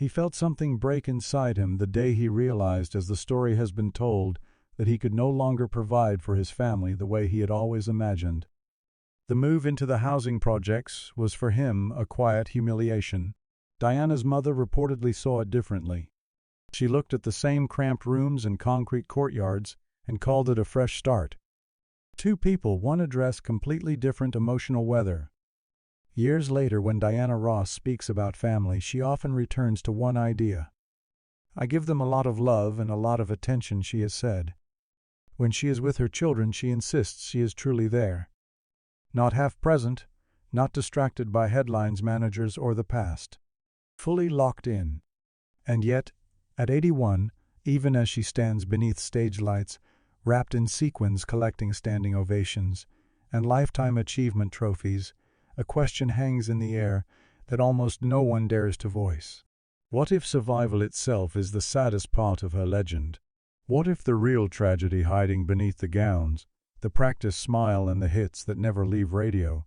He felt something break inside him the day he realized, as the story has been told, that he could no longer provide for his family the way he had always imagined. The move into the housing projects was for him a quiet humiliation. Diana's mother reportedly saw it differently. She looked at the same cramped rooms and concrete courtyards and called it a fresh start. Two people, one addressed completely different emotional weather. Years later, when Diana Ross speaks about family, she often returns to one idea. "I give them a lot of love and a lot of attention," she has said. When she is with her children, she insists she is truly there. Not half present, not distracted by headlines, managers, or the past. Fully locked in. And yet, at 81, even as she stands beneath stage lights, wrapped in sequins collecting standing ovations and lifetime achievement trophies, a question hangs in the air that almost no one dares to voice. What if survival itself is the saddest part of her legend? What if the real tragedy hiding beneath the gowns, the practiced smile and the hits that never leave radio,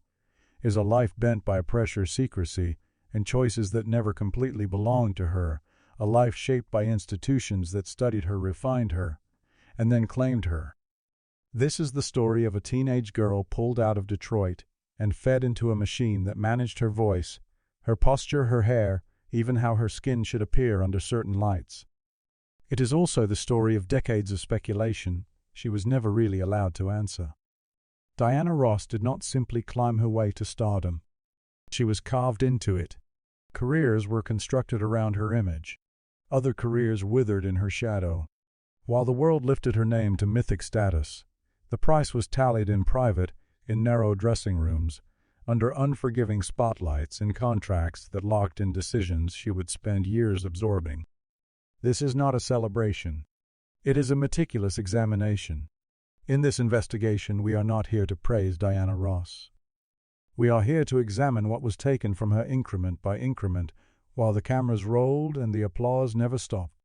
is a life bent by pressure, secrecy, and choices that never completely belonged to her, a life shaped by institutions that studied her, refined her, and then claimed her? This is the story of a teenage girl pulled out of Detroit and fed into a machine that managed her voice, her posture, her hair, even how her skin should appear under certain lights. It is also the story of decades of speculation she was never really allowed to answer. Diana Ross did not simply climb her way to stardom. She was carved into it. Careers were constructed around her image. Other careers withered in her shadow. While the world lifted her name to mythic status, the price was tallied in private, in narrow dressing rooms, under unforgiving spotlights, in contracts that locked in decisions she would spend years absorbing. This is not a celebration. It is a meticulous examination. In this investigation, we are not here to praise Diana Ross. We are here to examine what was taken from her increment by increment, while the cameras rolled and the applause never stopped.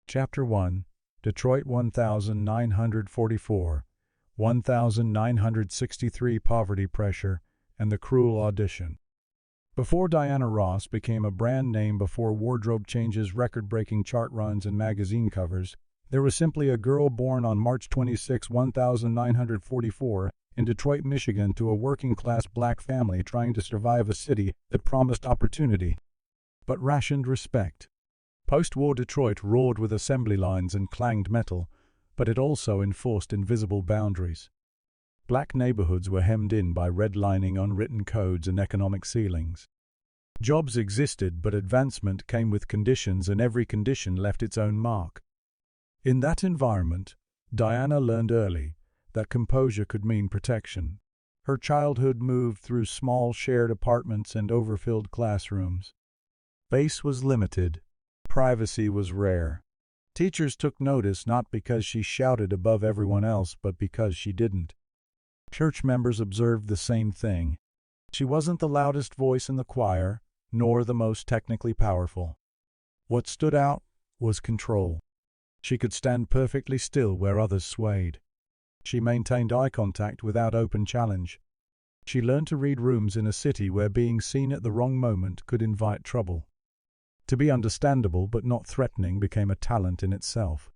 Chapter 1. Detroit 1944, 1963 Poverty Pressure, and the Cruel Audition. Before Diana Ross became a brand name, before wardrobe changes, record-breaking chart runs, and magazine covers, there was simply a girl born on March 26, 1944, in Detroit, Michigan, to a working-class black family trying to survive a city that promised opportunity, but rationed respect. Post-war Detroit roared with assembly lines and clanged metal, but it also enforced invisible boundaries. Black neighborhoods were hemmed in by redlining, unwritten codes, and economic ceilings. Jobs existed, but advancement came with conditions, and every condition left its own mark. In that environment, Diana learned early that composure could mean protection. Her childhood moved through small shared apartments and overfilled classrooms. Space was limited. Privacy was rare. Teachers took notice not because she shouted above everyone else, but because she didn't. Church members observed the same thing. She wasn't the loudest voice in the choir, nor the most technically powerful. What stood out was control. She could stand perfectly still where others swayed. She maintained eye contact without open challenge. She learned to read rooms in a city where being seen at the wrong moment could invite trouble. To be understandable but not threatening became a talent in itself.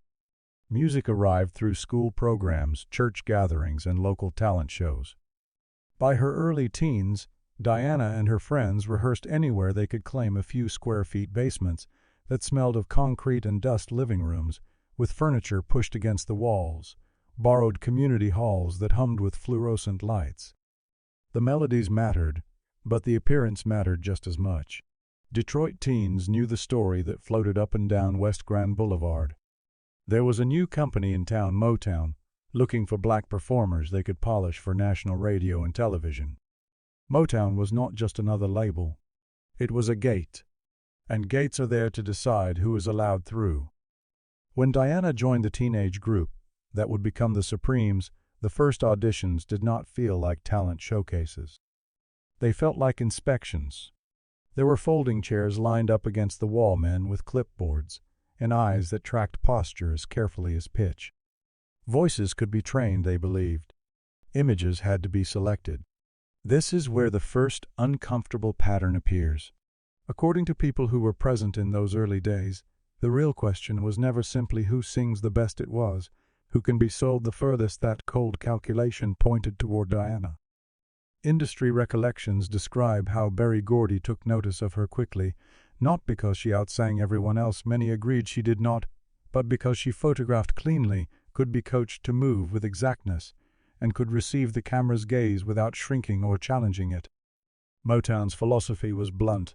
Music arrived through school programs, church gatherings, and local talent shows. By her early teens, Diana and her friends rehearsed anywhere they could claim a few square feet basements that smelled of concrete and dust, living rooms with furniture pushed against the walls, borrowed community halls that hummed with fluorescent lights. The melodies mattered, but the appearance mattered just as much. Detroit teens knew the story that floated up and down West Grand Boulevard. There was a new company in town, Motown, looking for black performers they could polish for national radio and television. Motown was not just another label. It was a gate, and gates are there to decide who is allowed through. When Diana joined the teenage group that would become the Supremes, the first auditions did not feel like talent showcases. They felt like inspections. There were folding chairs lined up against the wall, men with clipboards, and eyes that tracked posture as carefully as pitch. Voices could be trained, they believed. Images had to be selected. This is where the first uncomfortable pattern appears. According to people who were present in those early days, the real question was never simply who sings the best, it was, who can be sold the furthest. That cold calculation pointed toward Diana. Industry recollections describe how Berry Gordy took notice of her quickly, not because she outsang everyone else, many agreed she did not, but because she photographed cleanly, could be coached to move with exactness, and could receive the camera's gaze without shrinking or challenging it. Motown's philosophy was blunt.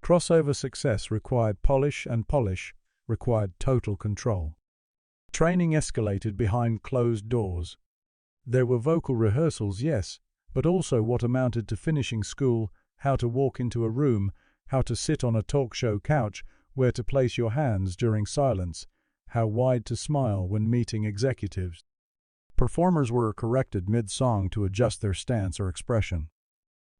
Crossover success required polish, and polish required total control. Training escalated behind closed doors. There were vocal rehearsals, yes, but also what amounted to finishing school, how to walk into a room, how to sit on a talk show couch, where to place your hands during silence, how wide to smile when meeting executives. Performers were corrected mid-song to adjust their stance or expression.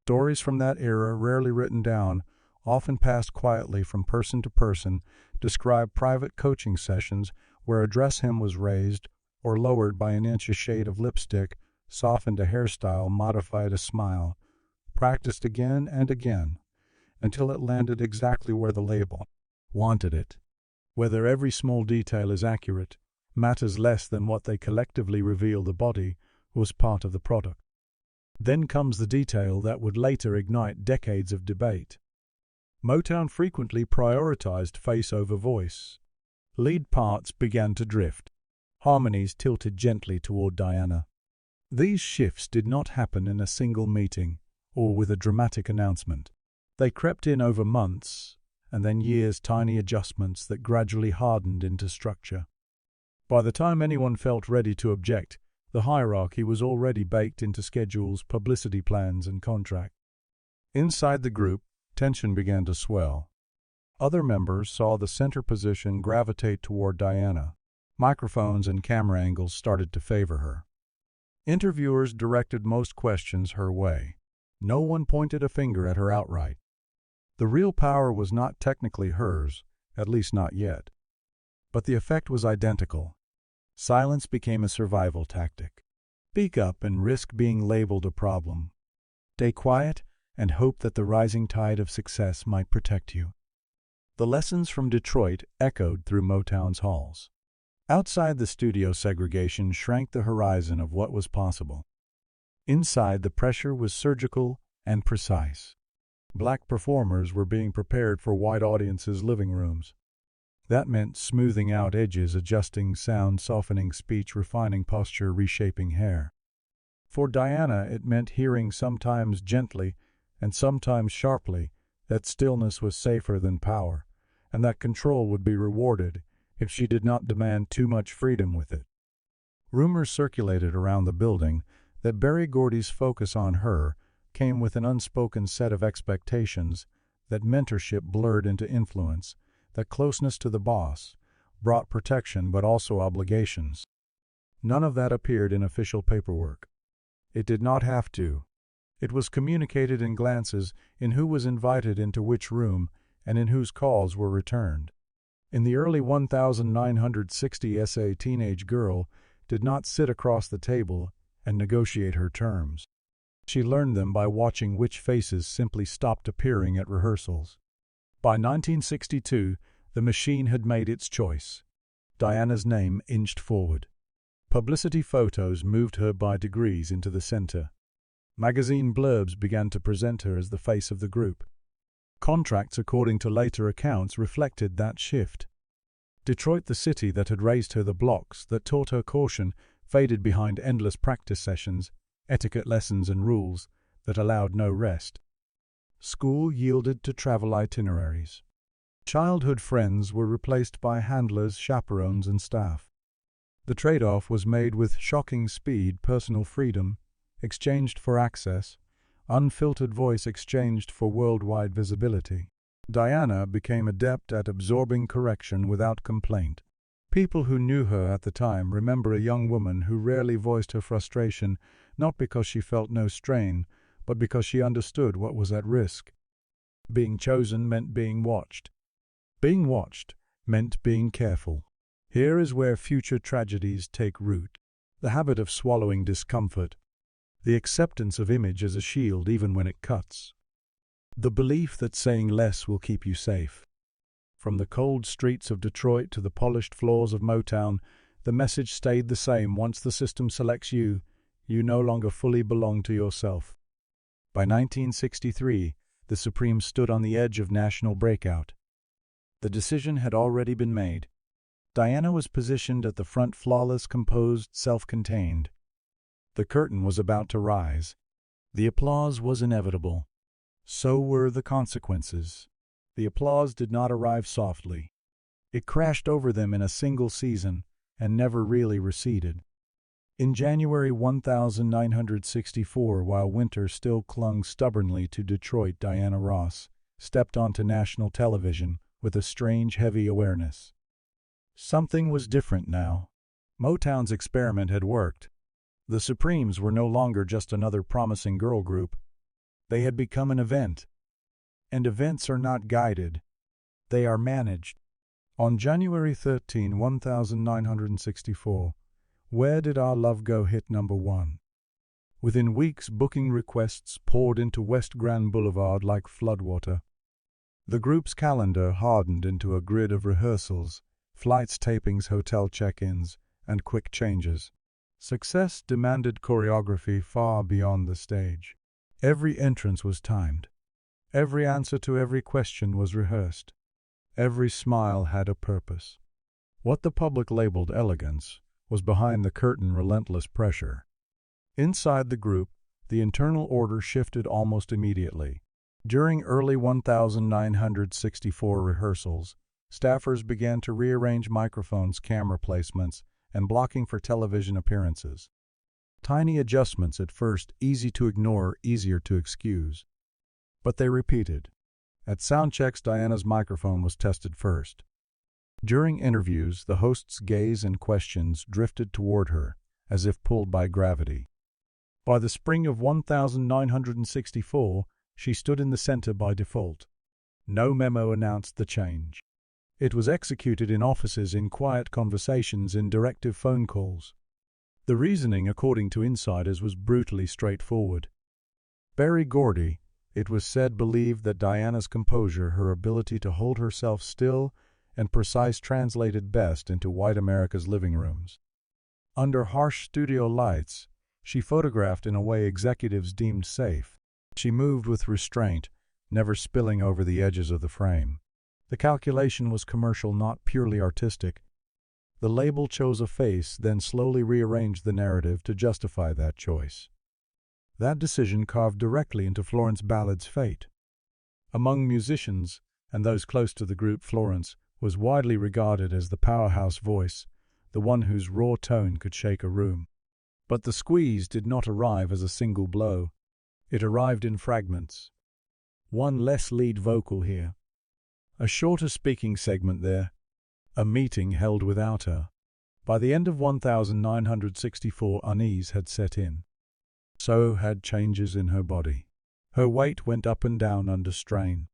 Stories from that era, rarely written down, often passed quietly from person to person, describe private coaching sessions where a dress hem was raised or lowered by an inch, a shade of lipstick, softened a hairstyle, modified a smile, practiced again and again, until it landed exactly where the label wanted it. Whether every small detail is accurate matters less than what they collectively reveal. The body was part of the product. Then comes the detail that would later ignite decades of debate. Motown frequently prioritized face over voice. Lead parts began to drift. Harmonies tilted gently toward Diana. These shifts did not happen in a single meeting or with a dramatic announcement. They crept in over months and then years, tiny adjustments that gradually hardened into structure. By the time anyone felt ready to object, the hierarchy was already baked into schedules, publicity plans, and contracts. Inside the group, tension began to swell. Other members saw the center position gravitate toward Diana. Microphones and camera angles started to favor her. Interviewers directed most questions her way. No one pointed a finger at her outright. The real power was not technically hers, at least not yet. But the effect was identical. Silence became a survival tactic. Speak up and risk being labeled a problem. Stay quiet and hope that the rising tide of success might protect you. The lessons from Detroit echoed through Motown's halls. Outside the studio, segregation shrank the horizon of what was possible. Inside, the pressure was surgical and precise. Black performers were being prepared for white audiences' living rooms. That meant smoothing out edges, adjusting sound, softening speech, refining posture, reshaping hair. For Diana, it meant hearing sometimes gently and sometimes sharply that stillness was safer than power, and that control would be rewarded if she did not demand too much freedom with it. Rumors circulated around the building that Berry Gordy's focus on her came with an unspoken set of expectations, that mentorship blurred into influence, that closeness to the boss brought protection but also obligations. None of that appeared in official paperwork. It did not have to. It was communicated in glances, in who was invited into which room, and in whose calls were returned. In the early 1960s, a teenage girl did not sit across the table and negotiate her terms. She learned them by watching which faces simply stopped appearing at rehearsals. By 1962, the machine had made its choice. Diana's name inched forward. Publicity photos moved her by degrees into the center. Magazine blurbs began to present her as the face of the group. Contracts, according to later accounts, reflected that shift. Detroit, the city that had raised her, the blocks that taught her caution, faded behind endless practice sessions, etiquette lessons, and rules that allowed no rest. School yielded to travel itineraries. Childhood friends were replaced by handlers, chaperones, and staff. The trade-off was made with shocking speed, personal freedom exchanged for access, unfiltered voice exchanged for worldwide visibility. Diana became adept at absorbing correction without complaint. People who knew her at the time remember a young woman who rarely voiced her frustration, not because she felt no strain, but because she understood what was at risk. Being chosen meant being watched. Being watched meant being careful. Here is where future tragedies take root. The habit of swallowing discomfort. The acceptance of image as a shield even when it cuts. The belief that saying less will keep you safe. From the cold streets of Detroit to the polished floors of Motown, the message stayed the same: once the system selects you, you no longer fully belong to yourself. By 1963, the Supremes stood on the edge of national breakout. The decision had already been made. Diana was positioned at the front, flawless, composed, self-contained. The curtain was about to rise. The applause was inevitable. So were the consequences. The applause did not arrive softly. It crashed over them in a single season and never really receded. In January 1964, while winter still clung stubbornly to Detroit, Diana Ross stepped onto national television with a strange, heavy awareness. Something was different now. Motown's experiment had worked. The Supremes were no longer just another promising girl group. They had become an event. And events are not guided. They are managed. On January 13, 1964, Where Did Our Love Go hit #1. Within weeks, booking requests poured into West Grand Boulevard like floodwater. The group's calendar hardened into a grid of rehearsals, flights, tapings, hotel check-ins, and quick changes. Success demanded choreography far beyond the stage. Every entrance was timed. Every answer to every question was rehearsed. Every smile had a purpose. What the public labeled elegance was behind the curtain relentless pressure. Inside the group, the internal order shifted almost immediately. During early 1964 rehearsals, staffers began to rearrange microphones, camera placements, and blocking for television appearances. Tiny adjustments at first, easy to ignore, easier to excuse. But they repeated. At sound checks, Diana's microphone was tested first. During interviews, the host's gaze and questions drifted toward her, as if pulled by gravity. By the spring of 1964, she stood in the center by default. No memo announced the change. It was executed in offices, in quiet conversations, in directive phone calls. The reasoning, according to insiders, was brutally straightforward. Berry Gordy, it was said, believed that Diana's composure, her ability to hold herself still and precise, translated best into white America's living rooms. Under harsh studio lights, she photographed in a way executives deemed safe. She moved with restraint, never spilling over the edges of the frame. The calculation was commercial, not purely artistic. The label chose a face, then slowly rearranged the narrative to justify that choice. That decision carved directly into Florence Ballard's fate. Among musicians, and those close to the group, Florence was widely regarded as the powerhouse voice, the one whose raw tone could shake a room. But the squeeze did not arrive as a single blow. It arrived in fragments. One less lead vocal here. A shorter speaking segment there. A meeting held without her. By the end of 1964, unease had set in. So had changes in her body. Her weight went up and down under strain.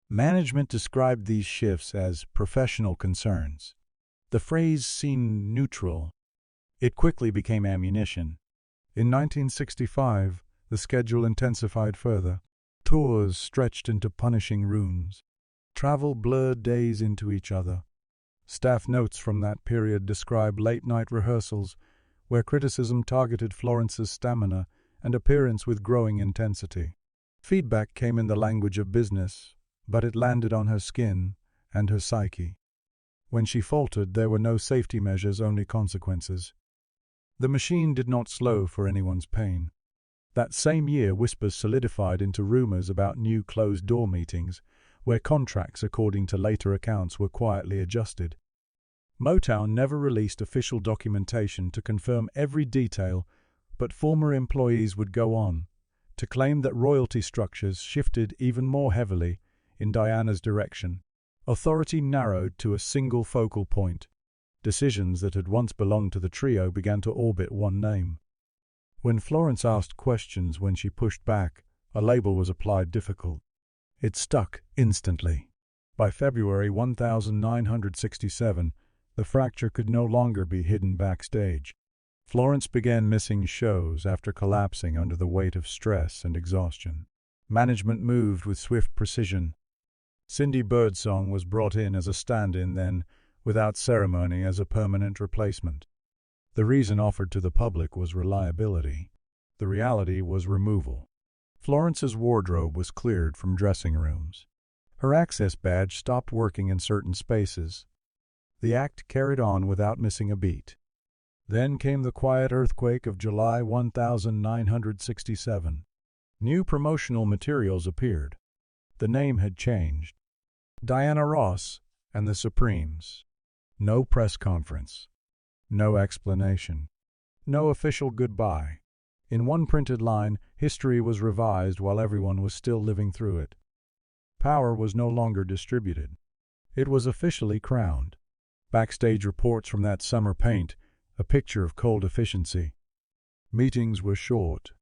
Management described these shifts as professional concerns. The phrase seemed neutral. It quickly became ammunition. In 1965, the schedule intensified further. Tours stretched into punishing rooms. Travel blurred days into each other. Staff notes from that period describe late-night rehearsals where criticism targeted Florence's stamina and appearance with growing intensity. Feedback came in the language of business, but it landed on her skin and her psyche. When she faltered, there were no safety measures, only consequences. The machine did not slow for anyone's pain. That same year, whispers solidified into rumors about new closed-door meetings, where contracts, according to later accounts, were quietly adjusted. Motown never released official documentation to confirm every detail, but former employees would go on to claim that royalty structures shifted even more heavily in Diana's direction. Authority narrowed to a single focal point. Decisions that had once belonged to the trio began to orbit one name. When Florence asked questions, when she pushed back, a label was applied: difficult. It stuck instantly. By February 1967, the fracture could no longer be hidden backstage. Florence began missing shows after collapsing under the weight of stress and exhaustion. Management moved with swift precision. Cindy Birdsong was brought in as a stand-in, then, without ceremony, as a permanent replacement. The reason offered to the public was reliability. The reality was removal. Florence's wardrobe was cleared from dressing rooms. Her access badge stopped working in certain spaces. The act carried on without missing a beat. Then came the quiet earthquake of July 1967. New promotional materials appeared. The name had changed. Diana Ross and the Supremes. No press conference. No explanation. No official goodbye. In one printed line, history was revised while everyone was still living through it. Power was no longer distributed. It was officially crowned. Backstage reports from that summer paint a picture of cold efficiency. Meetings were short.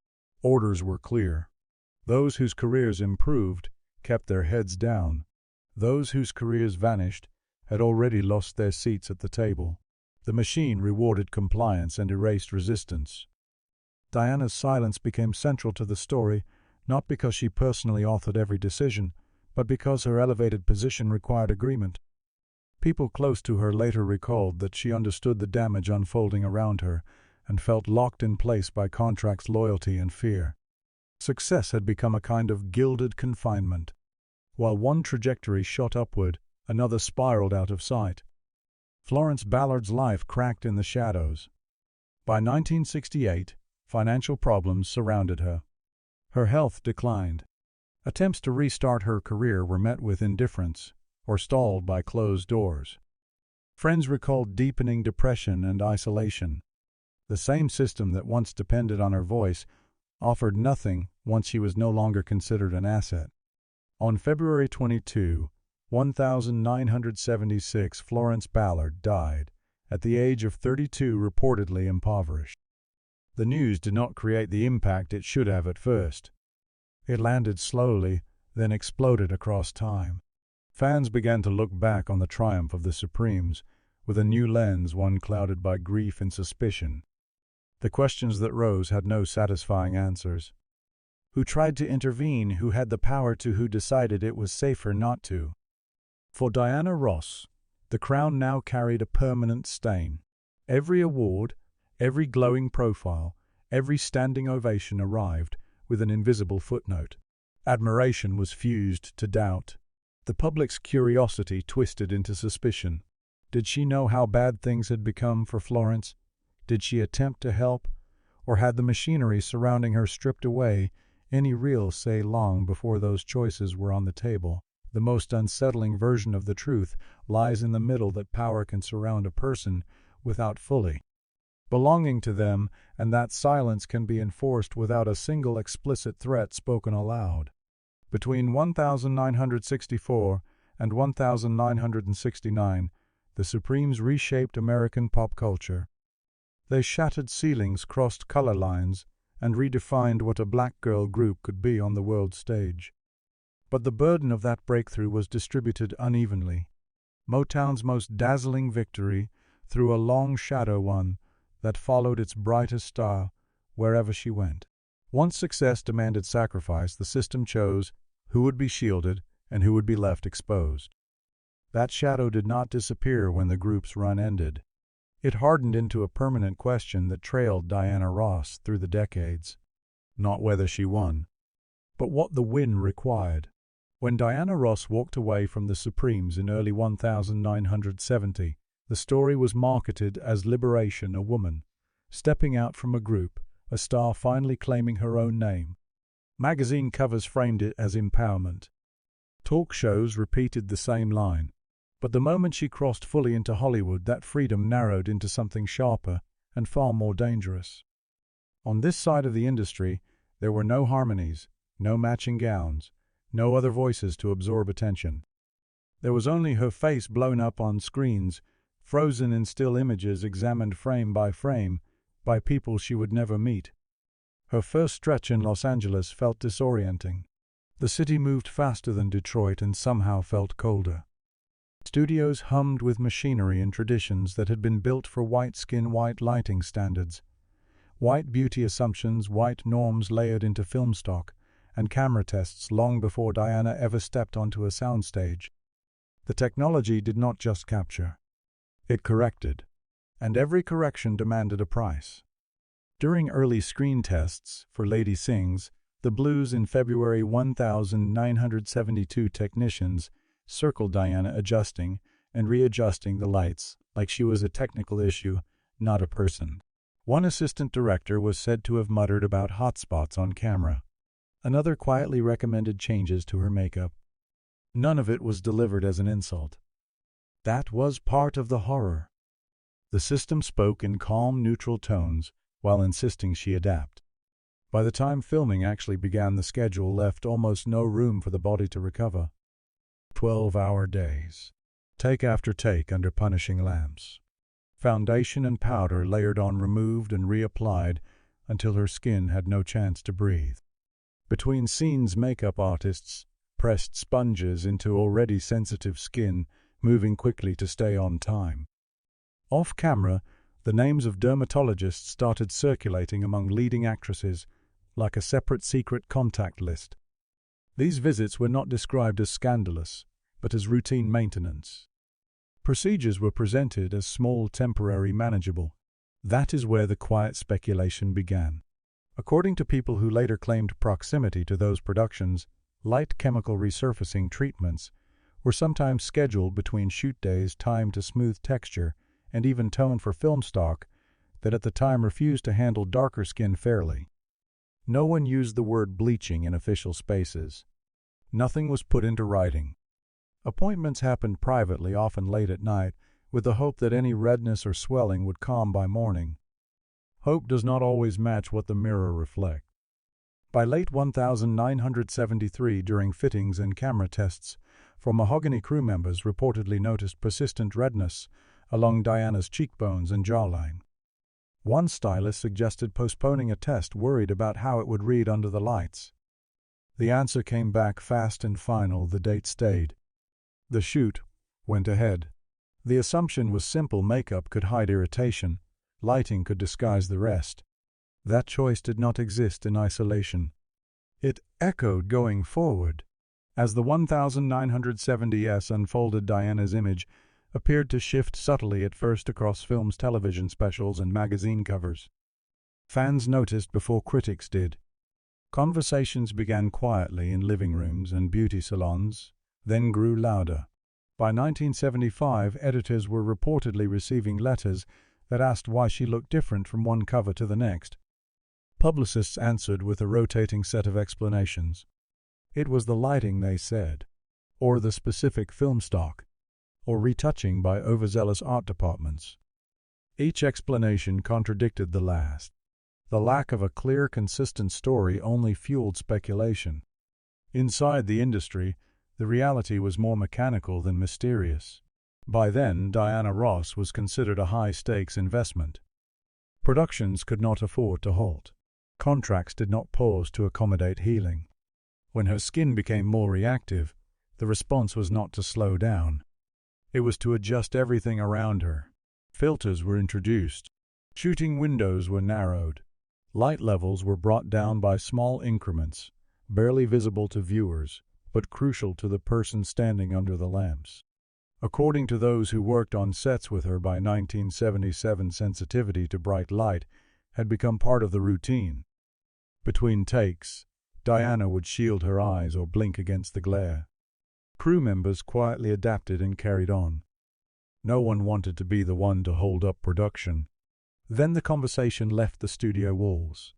Orders were clear. Those whose careers improved kept their heads down. Those whose careers vanished had already lost their seats at the table. The machine rewarded compliance and erased resistance. Diana's silence became central to the story, not because she personally authored every decision, but because her elevated position required agreement. People close to her later recalled that she understood the damage unfolding around her and felt locked in place by contracts, loyalty, and fear. Success had become a kind of gilded confinement. While one trajectory shot upward, another spiraled out of sight. Florence Ballard's life cracked in the shadows. By 1968, financial problems surrounded her. Her health declined. Attempts to restart her career were met with indifference or stalled by closed doors. Friends recalled deepening depression and isolation. The same system that once depended on her voice offered nothing once she was no longer considered an asset. On February 22, 1976, Florence Ballard died, at the age of 32, reportedly impoverished. The news did not create the impact it should have at first. It landed slowly, then exploded across time. Fans began to look back on the triumph of the Supremes with a new lens, one clouded by grief and suspicion. The questions that rose had no satisfying answers. Who tried to intervene? Who had the power to? Who decided it was safer not to? For Diana Ross, the crown now carried a permanent stain. Every award, every glowing profile, every standing ovation arrived with an invisible footnote. Admiration was fused to doubt. The public's curiosity twisted into suspicion. Did she know how bad things had become for Florence? Did she attempt to help? Or had the machinery surrounding her stripped away any real say long before those choices were on the table? The most unsettling version of the truth lies in the middle, that power can surround a person without fully belonging to them, and that silence can be enforced without a single explicit threat spoken aloud. Between 1964 and 1969, the Supremes reshaped American pop culture. They shattered ceilings, crossed color lines, and redefined what a black girl group could be on the world stage. But the burden of that breakthrough was distributed unevenly. Motown's most dazzling victory threw a long shadow one that followed its brightest star wherever she went. Once success demanded sacrifice, the system chose who would be shielded and who would be left exposed. That shadow did not disappear when the group's run ended. It hardened into a permanent question that trailed Diana Ross through the decades. Not whether she won, but what the win required. When Diana Ross walked away from the Supremes in early 1970, the story was marketed as liberation, a woman stepping out from a group, a star finally claiming her own name. Magazine covers framed it as empowerment. Talk shows repeated the same line. But the moment she crossed fully into Hollywood, that freedom narrowed into something sharper and far more dangerous. On this side of the industry, there were no harmonies, no matching gowns, no other voices to absorb attention. There was only her face blown up on screens, frozen in still images examined frame by people she would never meet. Her first stretch in Los Angeles felt disorienting. The city moved faster than Detroit and somehow felt colder. Studios hummed with machinery and traditions that had been built for white skin, white lighting standards, white beauty assumptions, white norms layered into film stock, and camera tests long before Diana ever stepped onto a soundstage. The technology did not just capture. It corrected. And every correction demanded a price. During early screen tests for Lady Sings, The Blues in February 1972, technicians circled Diana adjusting and readjusting the lights like she was a technical issue, not a person. One assistant director was said to have muttered about hotspots on camera. Another quietly recommended changes to her makeup. None of it was delivered as an insult. That was part of the horror. The system spoke in calm, neutral tones while insisting she adapt. By the time filming actually began, the schedule left almost no room for the body to recover. 12-hour days. Take after take under punishing lamps. Foundation and powder layered on, removed and reapplied until her skin had no chance to breathe. Between scenes, makeup artists pressed sponges into already sensitive skin, moving quickly to stay on time. Off camera, the names of dermatologists started circulating among leading actresses like a separate secret contact list. These visits were not described as scandalous, but as routine maintenance. Procedures were presented as small, temporary, manageable. That is where the quiet speculation began. According to people who later claimed proximity to those productions, light chemical resurfacing treatments were sometimes scheduled between shoot days, timed to smooth texture and even tone for film stock that at the time refused to handle darker skin fairly. No one used the word bleaching in official spaces. Nothing was put into writing. Appointments happened privately, often late at night, with the hope that any redness or swelling would calm by morning. Hope does not always match what the mirror reflects. By late 1973, during fittings and camera tests, for mahogany crew members reportedly noticed persistent redness along Diana's cheekbones and jawline. One stylist suggested postponing a test, worried about how it would read under the lights. The answer came back fast and final. The date stayed. The shoot went ahead. The assumption was simple: makeup could hide irritation, lighting could disguise the rest. That choice did not exist in isolation. It echoed going forward. As the 1970s unfolded, Diana's image appeared to shift subtly, at first across films, television specials, and magazine covers. Fans noticed before critics did. Conversations began quietly in living rooms and beauty salons, then grew louder. By 1975, editors were reportedly receiving letters that asked why she looked different from one cover to the next. Publicists answered with a rotating set of explanations. It was the lighting, they said, or the specific film stock, or retouching by overzealous art departments. Each explanation contradicted the last. The lack of a clear, consistent story only fueled speculation. Inside the industry, the reality was more mechanical than mysterious. By then, Diana Ross was considered a high-stakes investment. Productions could not afford to halt. Contracts did not pause to accommodate healing. When her skin became more reactive, the response was not to slow down. It was to adjust everything around her. Filters were introduced. Shooting windows were narrowed. Light levels were brought down by small increments, barely visible to viewers, but crucial to the person standing under the lamps. According to those who worked on sets with her by 1977, sensitivity to bright light had become part of the routine. Between takes, Diana would shield her eyes or blink against the glare. Crew members quietly adapted and carried on. No one wanted to be the one to hold up production. Then the conversation left the studio walls.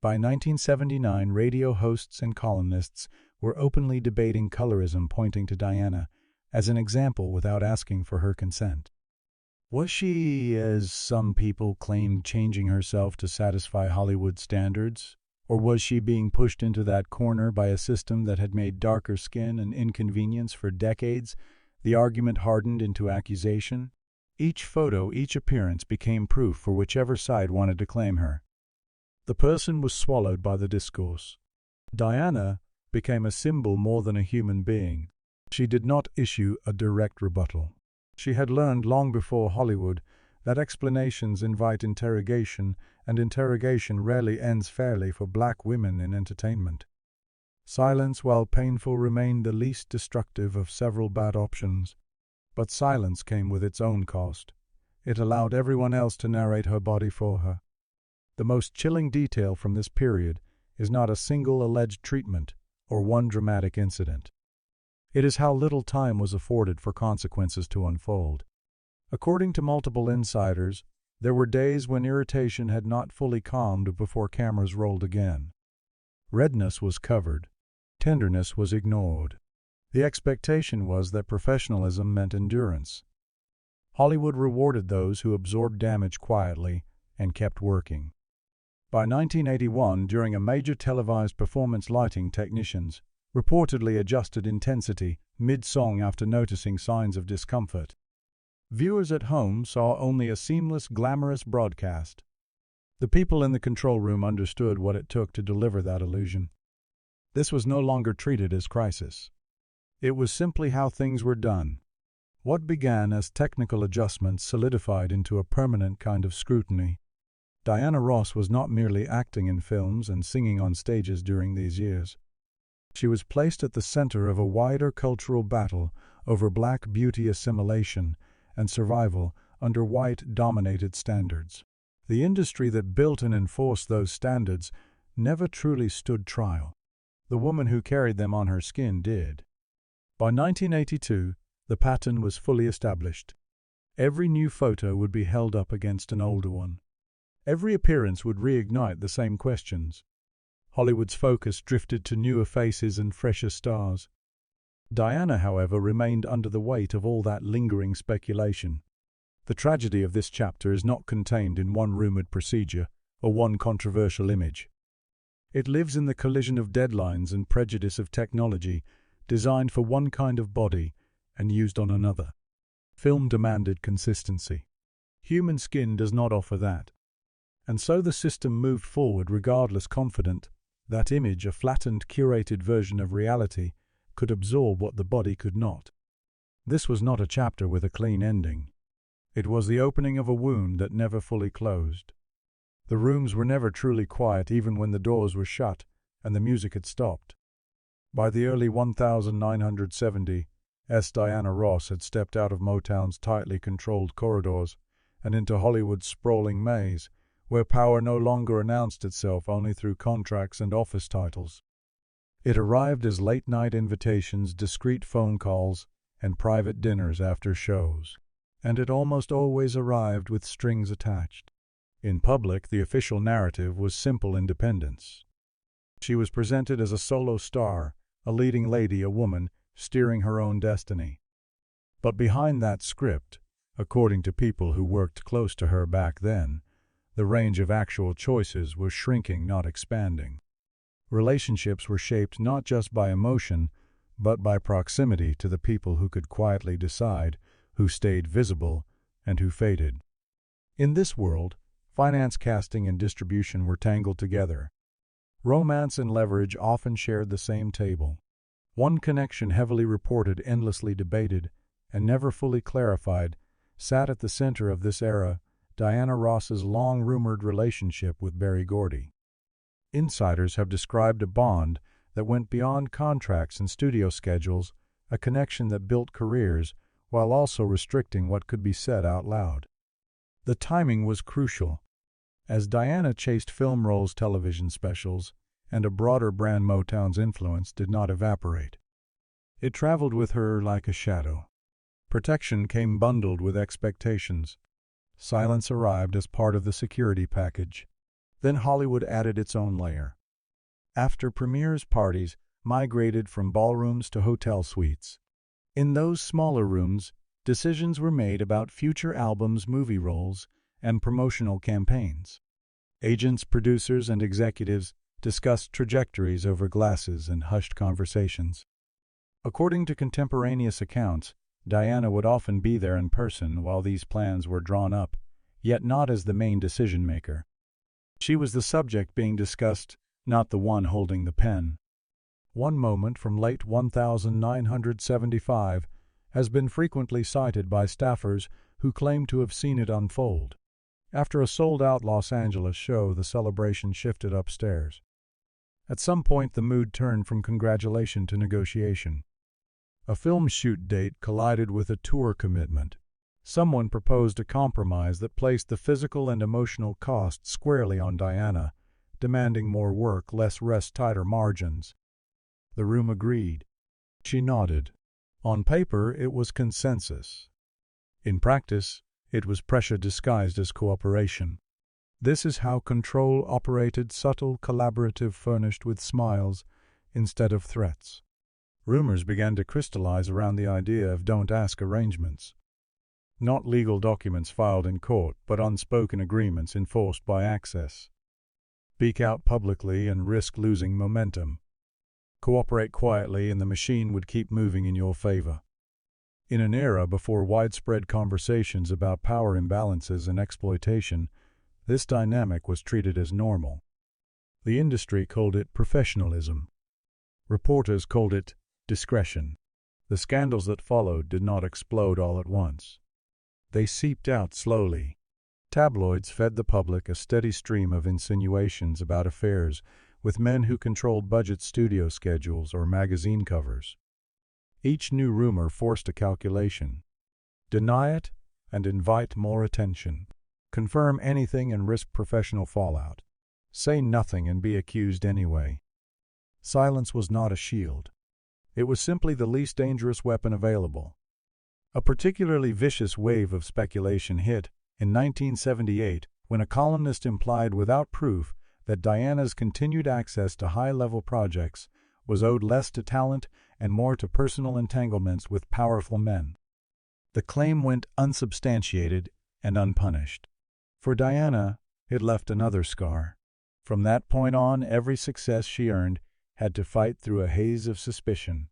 By 1979, radio hosts and columnists were openly debating colorism, pointing to Diana as an example without asking for her consent. Was she, as some people claimed, changing herself to satisfy Hollywood standards? Or was she being pushed into that corner by a system that had made darker skin an inconvenience for decades? The argument hardened into accusation. Each photo, each appearance became proof for whichever side wanted to claim her. The person was swallowed by the discourse. Diana became a symbol more than a human being. She did not issue a direct rebuttal. She had learned long before Hollywood that explanations invite interrogation, and interrogation rarely ends fairly for black women in entertainment. Silence, while painful, remained the least destructive of several bad options. But silence came with its own cost. It allowed everyone else to narrate her body for her. The most chilling detail from this period is not a single alleged treatment or one dramatic incident. It is how little time was afforded for consequences to unfold. According to multiple insiders, there were days when irritation had not fully calmed before cameras rolled again. Redness was covered. Tenderness was ignored. The expectation was that professionalism meant endurance. Hollywood rewarded those who absorbed damage quietly and kept working. By 1981, during a major televised performance, lighting technicians reportedly adjusted intensity mid-song after noticing signs of discomfort. Viewers at home saw only a seamless, glamorous broadcast. The people in the control room understood what it took to deliver that illusion. This was no longer treated as crisis. It was simply how things were done. What began as technical adjustments solidified into a permanent kind of scrutiny. Diana Ross was not merely acting in films and singing on stages during these years. She was placed at the center of a wider cultural battle over black beauty assimilation and survival under white-dominated standards. The industry that built and enforced those standards never truly stood trial. The woman who carried them on her skin did. By 1982, the pattern was fully established. Every new photo would be held up against an older one. Every appearance would reignite the same questions. Hollywood's focus drifted to newer faces and fresher stars. Diana, however, remained under the weight of all that lingering speculation. The tragedy of this chapter is not contained in one rumored procedure or one controversial image. It lives in the collision of deadlines and prejudice of technology designed for one kind of body and used on another. Film demanded consistency. Human skin does not offer that. And so the system moved forward regardless, confident that image, a flattened, curated version of reality, could absorb what the body could not. This was not a chapter with a clean ending. It was the opening of a wound that never fully closed. The rooms were never truly quiet, even when the doors were shut and the music had stopped. By the early 1970s, Diana Ross had stepped out of Motown's tightly controlled corridors and into Hollywood's sprawling maze, where power no longer announced itself only through contracts and office titles. It arrived as late-night invitations, discreet phone calls, and private dinners after shows. And it almost always arrived with strings attached. In public, the official narrative was simple independence. She was presented as a solo star, a leading lady, a woman steering her own destiny. But behind that script, according to people who worked close to her back then, the range of actual choices was shrinking, not expanding. Relationships were shaped not just by emotion, but by proximity to the people who could quietly decide who stayed visible and who faded. In this world, finance, casting, and distribution were tangled together. Romance and leverage often shared the same table. One connection, heavily reported, endlessly debated, and never fully clarified, sat at the center of this era: Diana Ross's long-rumored relationship with Berry Gordy. Insiders have described a bond that went beyond contracts and studio schedules, a connection that built careers while also restricting what could be said out loud. The timing was crucial. As Diana chased film roles, television specials, and a broader brand, Motown's influence did not evaporate. It traveled with her like a shadow. Protection came bundled with expectations. Silence arrived as part of the security package. Then Hollywood added its own layer. After premieres, parties migrated from ballrooms to hotel suites. In those smaller rooms, decisions were made about future albums, movie roles, and promotional campaigns. Agents, producers, and executives discussed trajectories over glasses and hushed conversations. According to contemporaneous accounts, Diana would often be there in person while these plans were drawn up, yet not as the main decision-maker. She was the subject being discussed, not the one holding the pen. One moment from late 1975 has been frequently cited by staffers who claim to have seen it unfold. After a sold-out Los Angeles show, the celebration shifted upstairs. At some point, the mood turned from congratulation to negotiation. A film shoot date collided with a tour commitment. Someone proposed a compromise that placed the physical and emotional costs squarely on Diana, demanding more work, less rest, tighter margins. The room agreed. She nodded. On paper, it was consensus. In practice, it was pressure disguised as cooperation. This is how control operated: subtle, collaborative, furnished with smiles instead of threats. Rumors began to crystallize around the idea of don't-ask arrangements. Not legal documents filed in court, but unspoken agreements enforced by access. Speak out publicly and risk losing momentum. Cooperate quietly and the machine would keep moving in your favor. In an era before widespread conversations about power imbalances and exploitation, this dynamic was treated as normal. The industry called it professionalism. Reporters called it discretion. The scandals that followed did not explode all at once. They seeped out slowly. Tabloids fed the public a steady stream of insinuations about affairs with men who controlled budget studio schedules or magazine covers. Each new rumor forced a calculation. Deny it and invite more attention. Confirm anything and risk professional fallout. Say nothing and be accused anyway. Silence was not a shield. It was simply the least dangerous weapon available. A particularly vicious wave of speculation hit in 1978 when a columnist implied without proof that Diana's continued access to high-level projects was owed less to talent and more to personal entanglements with powerful men. The claim went unsubstantiated and unpunished. For Diana, it left another scar. From that point on, every success she earned had to fight through a haze of suspicion.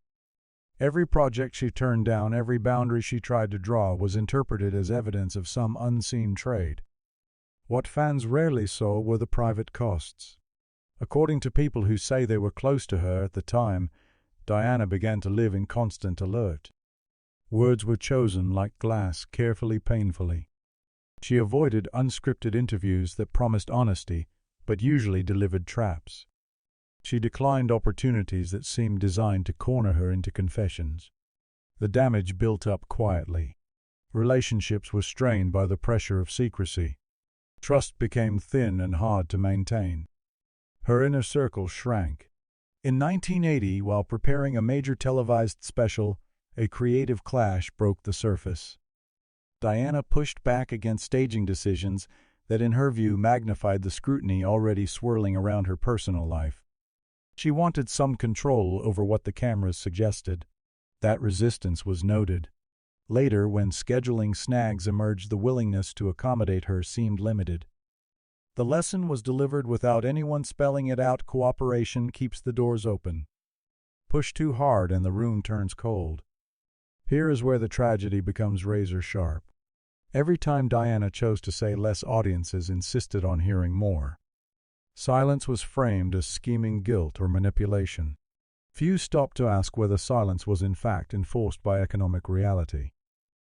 Every project she turned down, every boundary she tried to draw was interpreted as evidence of some unseen trade. What fans rarely saw were the private costs. According to people who say they were close to her at the time, Diana began to live in constant alert. Words were chosen like glass, carefully, painfully. She avoided unscripted interviews that promised honesty, but usually delivered traps. She declined opportunities that seemed designed to corner her into confessions. The damage built up quietly. Relationships were strained by the pressure of secrecy. Trust became thin and hard to maintain. Her inner circle shrank. In 1980, while preparing a major televised special, a creative clash broke the surface. Diana pushed back against staging decisions that, in her view, magnified the scrutiny already swirling around her personal life. She wanted some control over what the cameras suggested. That resistance was noted. Later, when scheduling snags emerged, the willingness to accommodate her seemed limited. The lesson was delivered without anyone spelling it out: cooperation keeps the doors open. Push too hard and the room turns cold. Here is where the tragedy becomes razor sharp. Every time Diana chose to say less, audiences insisted on hearing more. Silence was framed as scheming guilt or manipulation. Few stopped to ask whether silence was in fact enforced by economic reality.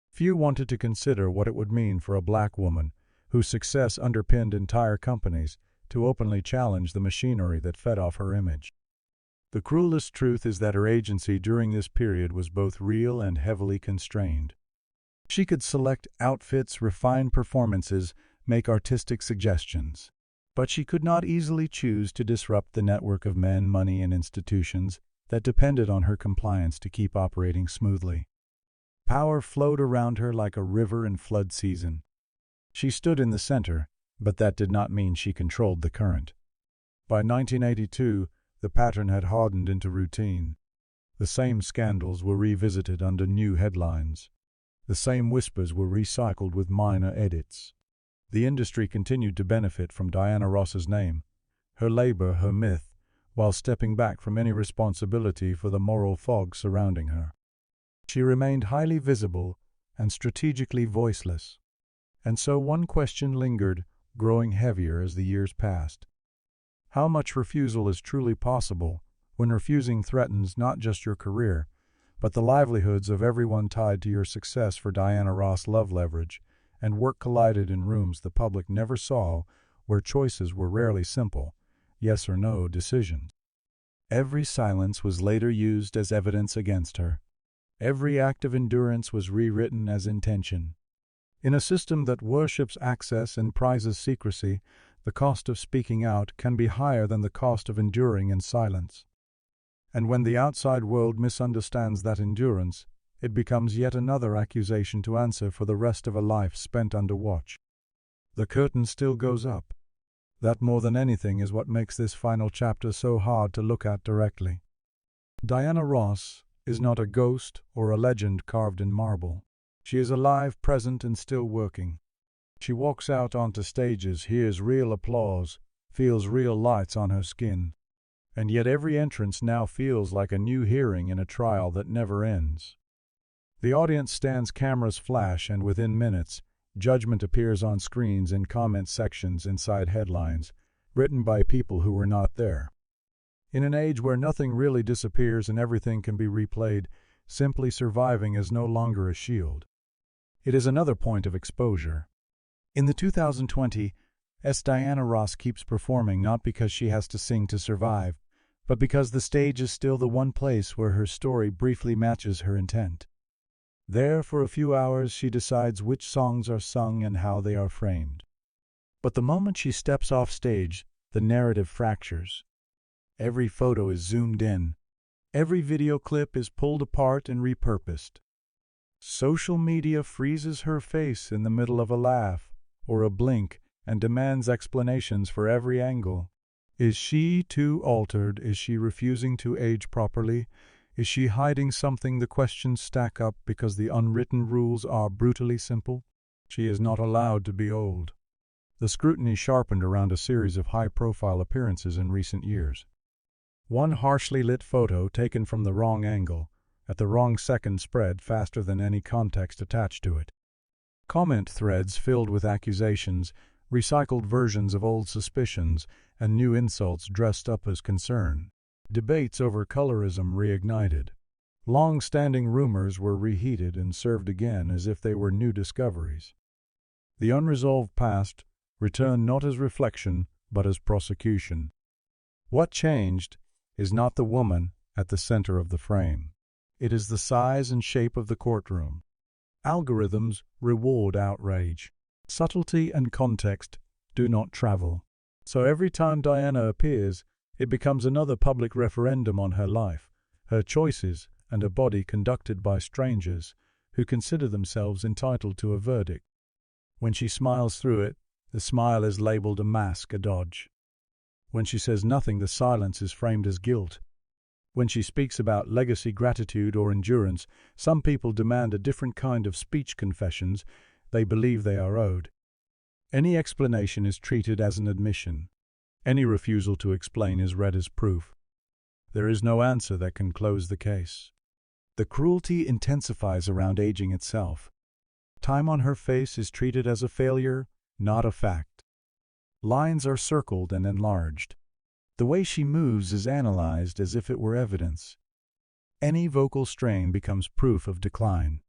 Few wanted to consider what it would mean for a black woman, whose success underpinned entire companies, to openly challenge the machinery that fed off her image. The cruelest truth is that her agency during this period was both real and heavily constrained. She could select outfits, refine performances, make artistic suggestions. But she could not easily choose to disrupt the network of men, money, and institutions that depended on her compliance to keep operating smoothly. Power flowed around her like a river in flood season. She stood in the center, but that did not mean she controlled the current. By 1982, the pattern had hardened into routine. The same scandals were revisited under new headlines. The same whispers were recycled with minor edits. The industry continued to benefit from Diana Ross's name, her labor, her myth, while stepping back from any responsibility for the moral fog surrounding her. She remained highly visible and strategically voiceless. And so one question lingered, growing heavier as the years passed. How much refusal is truly possible when refusing threatens not just your career, but the livelihoods of everyone tied to your success? For Diana Ross, love leverage and work collided in rooms the public never saw, where choices were rarely simple, yes or no decisions. Every silence was later used as evidence against her. Every act of endurance was rewritten as intention. In a system that worships access and prizes secrecy, the cost of speaking out can be higher than the cost of enduring in silence. And when the outside world misunderstands that endurance, it becomes yet another accusation to answer for the rest of a life spent under watch. The curtain still goes up. That more than anything is what makes this final chapter so hard to look at directly. Diana Ross is not a ghost or a legend carved in marble. She is alive, present, and still working. She walks out onto stages, hears real applause, feels real lights on her skin. And yet every entrance now feels like a new hearing in a trial that never ends. The audience stands, cameras flash, and within minutes, judgment appears on screens in comment sections inside headlines, written by people who were not there. In an age where nothing really disappears and everything can be replayed, simply surviving is no longer a shield. It is another point of exposure. In the 2020s, Diana Ross keeps performing not because she has to sing to survive, but because the stage is still the one place where her story briefly matches her intent. There, for a few hours, she decides which songs are sung and how they are framed. But the moment she steps off stage, the narrative fractures. Every photo is zoomed in. Every video clip is pulled apart and repurposed. Social media freezes her face in the middle of a laugh or a blink and demands explanations for every angle. Is she too altered? Is she refusing to age properly? Is she hiding something? The questions stack up because the unwritten rules are brutally simple. She is not allowed to be old. The scrutiny sharpened around a series of high-profile appearances in recent years. One harshly lit photo taken from the wrong angle, at the wrong second, spread faster than any context attached to it. Comment threads filled with accusations, recycled versions of old suspicions, and new insults dressed up as concern. Debates over colorism reignited. Long-standing rumors were reheated and served again as if they were new discoveries. The unresolved past returned not as reflection, but as prosecution. What changed is not the woman at the center of the frame. It is the size and shape of the courtroom. Algorithms reward outrage. Subtlety and context do not travel. So every time Diana appears, it becomes another public referendum on her life, her choices, and a body conducted by strangers who consider themselves entitled to a verdict. When she smiles through it, the smile is labeled a mask, a dodge. When she says nothing, the silence is framed as guilt. When she speaks about legacy, gratitude, or endurance, some people demand a different kind of speech confessions they believe they are owed. Any explanation is treated as an admission. Any refusal to explain is read as proof. There is no answer that can close the case. The cruelty intensifies around aging itself. Time on her face is treated as a failure, not a fact. Lines are circled and enlarged. The way she moves is analyzed as if it were evidence. Any vocal strain becomes proof of decline.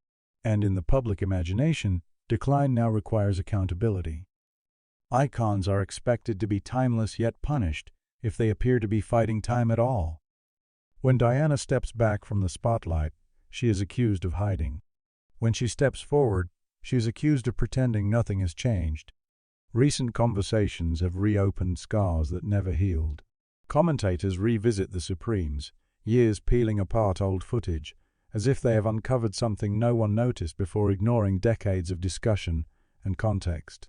And in the public imagination, decline now requires accountability. Icons are expected to be timeless yet punished if they appear to be fighting time at all. When Diana steps back from the spotlight, she is accused of hiding. When she steps forward, she is accused of pretending nothing has changed. Recent conversations have reopened scars that never healed. Commentators revisit the Supremes, years peeling apart old footage, as if they have uncovered something no one noticed before, ignoring decades of discussion and context.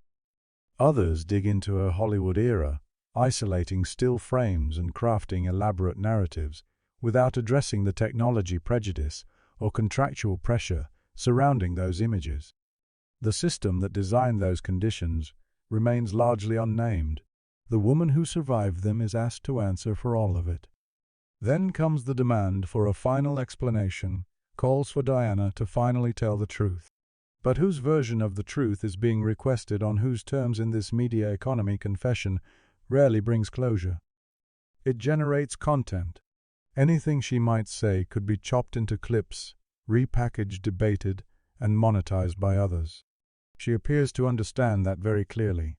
Others dig into her Hollywood era, isolating still frames and crafting elaborate narratives, without addressing the technology prejudice or contractual pressure surrounding those images. The system that designed those conditions remains largely unnamed. The woman who survived them is asked to answer for all of it. Then comes the demand for a final explanation, calls for Diana to finally tell the truth. But whose version of the truth is being requested on whose terms in this media economy? Confession rarely brings closure. It generates content. Anything she might say could be chopped into clips, repackaged, debated, and monetized by others. She appears to understand that very clearly.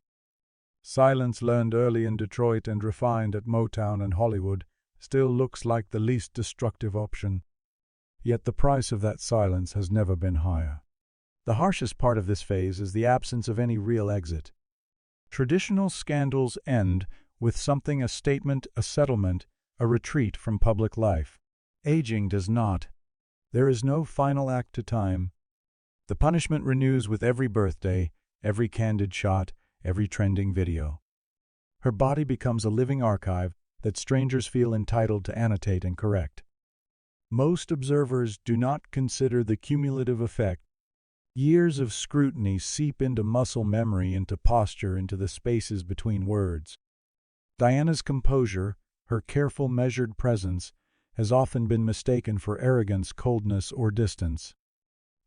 Silence, learned early in Detroit and refined at Motown and Hollywood, still looks like the least destructive option. Yet the price of that silence has never been higher. The harshest part of this phase is the absence of any real exit. Traditional scandals end with something: a statement, a settlement, a retreat from public life. Aging does not. There is no final act to time. The punishment renews with every birthday, every candid shot, every trending video. Her body becomes a living archive that strangers feel entitled to annotate and correct. Most observers do not consider the cumulative effect. Years of scrutiny seep into muscle memory, into posture, into the spaces between words. Diana's composure, her careful, measured presence, has often been mistaken for arrogance, coldness, or distance.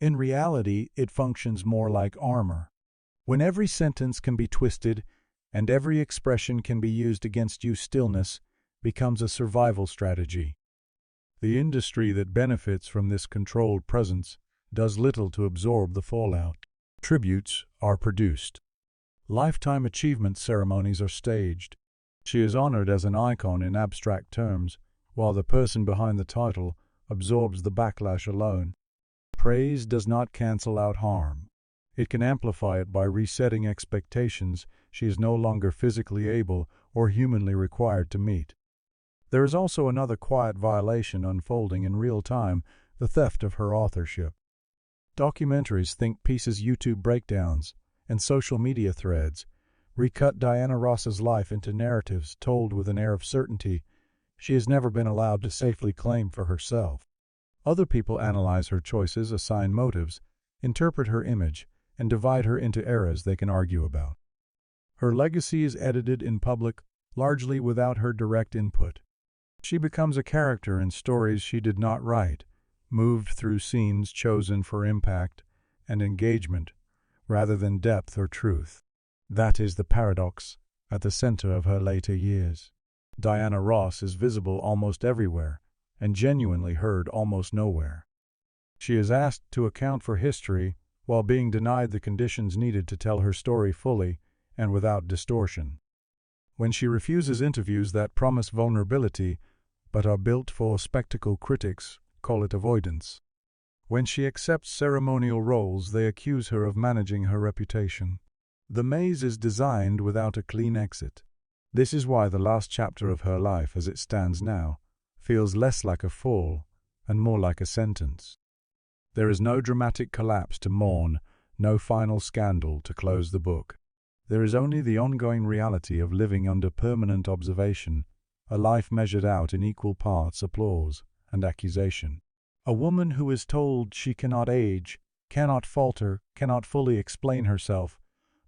In reality, it functions more like armor. When every sentence can be twisted and every expression can be used against you, stillness becomes a survival strategy. The industry that benefits from this controlled presence does little to absorb the fallout. Tributes are produced. Lifetime achievement ceremonies are staged. She is honored as an icon in abstract terms, while the person behind the title absorbs the backlash alone. Praise does not cancel out harm. It can amplify it by resetting expectations she is no longer physically able or humanly required to meet. There is also another quiet violation unfolding in real time: the theft of her authorship. Documentaries, think pieces, YouTube breakdowns, and social media threads recut Diana Ross's life into narratives told with an air of certainty she has never been allowed to safely claim for herself. Other people analyze her choices, assign motives, interpret her image, and divide her into eras they can argue about. Her legacy is edited in public, largely without her direct input. She becomes a character in stories she did not write, moved through scenes chosen for impact and engagement, rather than depth or truth. That is the paradox at the center of her later years. Diana Ross is visible almost everywhere and genuinely heard almost nowhere. She is asked to account for history while being denied the conditions needed to tell her story fully and without distortion. When she refuses interviews that promise vulnerability but are built for spectacle, critics call it avoidance. When she accepts ceremonial roles, they accuse her of managing her reputation. The maze is designed without a clean exit. This is why the last chapter of her life, as it stands now, feels less like a fall and more like a sentence. There is no dramatic collapse to mourn, no final scandal to close the book. There is only the ongoing reality of living under permanent observation, a life measured out in equal parts applause and accusation. A woman who is told she cannot age, cannot falter, cannot fully explain herself,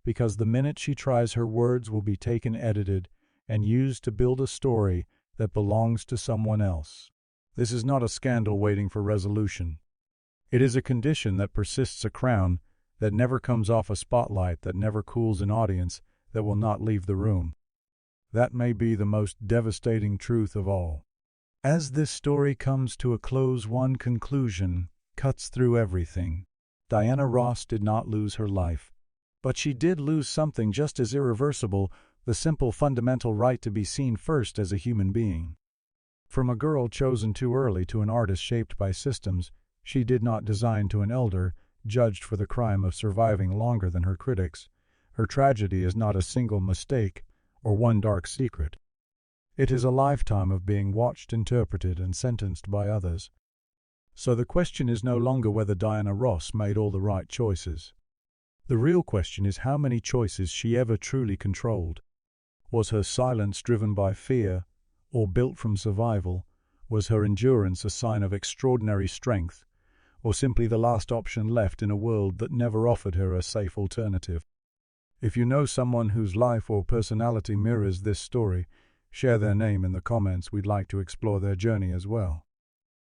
because the minute she tries, her words will be taken, edited, and used to build a story that belongs to someone else. This is not a scandal waiting for resolution. It is a condition that persists, a crown that never comes off, a spotlight that never cools, an audience that will not leave the room. That may be the most devastating truth of all. As this story comes to a close, one conclusion cuts through everything. Diana Ross did not lose her life, but she did lose something just as irreversible: the simple, fundamental right to be seen first as a human being. From a girl chosen too early to an artist shaped by systems she did not design, to an elder judged for the crime of surviving longer than her critics, her tragedy is not a single mistake or one dark secret. It is a lifetime of being watched, interpreted, and sentenced by others. So the question is no longer whether Diana Ross made all the right choices. The real question is how many choices she ever truly controlled. Was her silence driven by fear or built from survival? Was her endurance a sign of extraordinary strength, or simply the last option left in a world that never offered her a safe alternative? If you know someone whose life or personality mirrors this story, share their name in the comments. We'd like to explore their journey as well.